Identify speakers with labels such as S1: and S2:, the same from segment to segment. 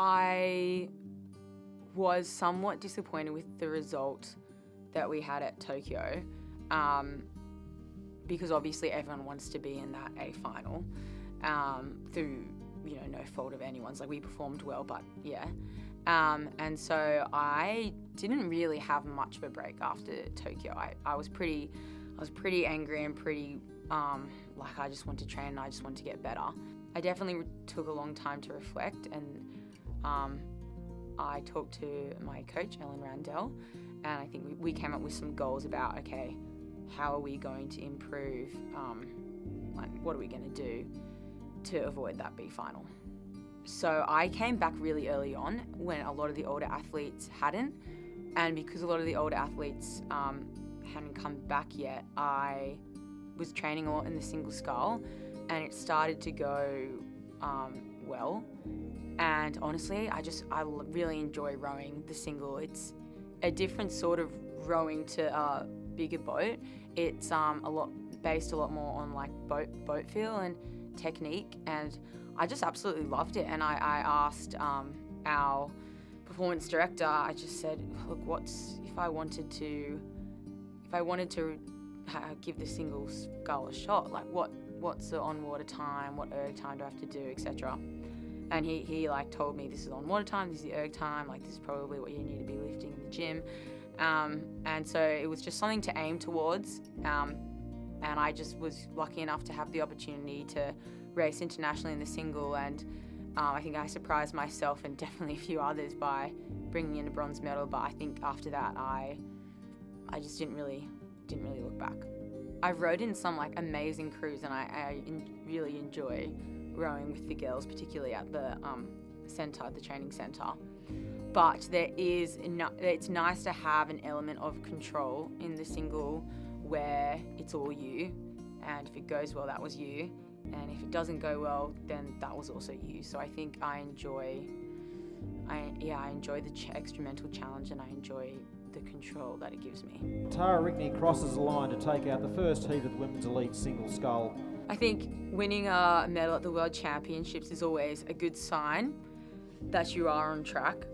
S1: I was somewhat disappointed with the result that we had at Tokyo, because obviously everyone wants to be in that A final, through, no fault of anyone's. Like, we performed well, but yeah. And so I didn't really have much of a break after Tokyo. I was pretty angry and pretty, I just want to train and I just want to get better. I definitely took a long time to reflect, and I talked to my coach, Ellen Randell, and I think we came up with some goals about, okay, how are we going to improve, what are we going to do to avoid that B final. So I came back really early on when a lot of the older athletes hadn't, and because a lot of the older athletes hadn't come back yet, I was training a lot in the single scull, and it started to go well. And honestly, I really enjoy rowing the single. It's a different sort of rowing to a bigger boat. It's based a lot more on like boat feel and technique, and I just absolutely loved it. And I asked our performance director, I just said, look, if I wanted to give the single scull a shot, like what's the on-water time, what erg time do I have to do, etc. And he told me, this is on-water time, this is the erg time, this is probably what you need to be lifting in the gym. And so it was just something to aim towards. And I just was lucky enough to have the opportunity to race internationally in the single, and I think I surprised myself and definitely a few others by bringing in a bronze medal. But I think after that, I just didn't really look back. I've rowed in some amazing crews, and I really enjoy rowing with the girls, particularly at the centre, the training centre. But it's nice to have an element of control in the single where it's all you, and if it goes well, that was you, and if it doesn't go well, then that was also you. So I think I enjoy the extra mental challenge, and I enjoy the control that it gives me.
S2: Tara Rigney crosses the line to take out the first heat of the women's elite single scull.
S1: I think winning a medal at the World Championships is always a good sign that you are on track.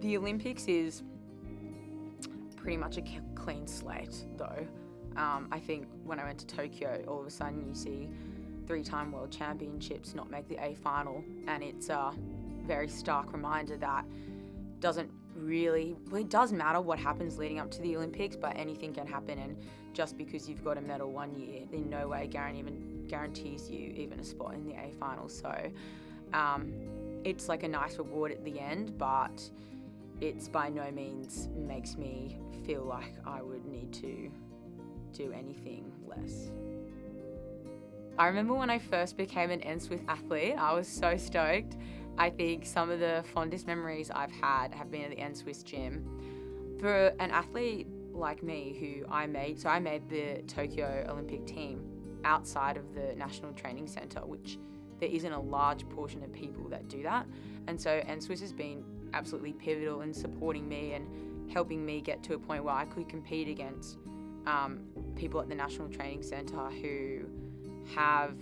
S1: The Olympics is pretty much a clean slate, though. I think when I went to Tokyo, all of a sudden you see 3-time World Championships not make the A final, and it's a very stark reminder that it does matter what happens leading up to the Olympics, but anything can happen, and just because you've got a medal one year, in no way guarantees you even a spot in the A final. So it's a nice reward at the end, but it's by no means makes me feel like I would need to do anything less. I remember when I first became an NSWIS athlete, I was so stoked. I think some of the fondest memories I've had have been at the NSWIS gym. For an athlete like me I made the Tokyo Olympic team outside of the National Training Centre, which there isn't a large portion of people that do that. And so NSWIS has been absolutely pivotal in supporting me and helping me get to a point where I could compete against people at the National Training Centre who have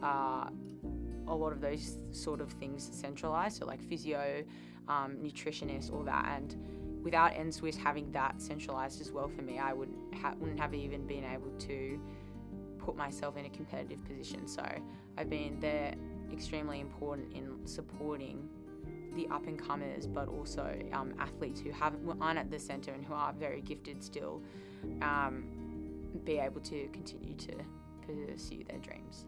S1: a lot of those sort of things centralised, so like physio, nutritionist, all that. And without NSWIS having that centralised as well for me, I wouldn't have even been able to put myself in a competitive position. So they're extremely important in supporting the up-and-comers, but also athletes who aren't at the centre and who are very gifted still, be able to continue to pursue their dreams.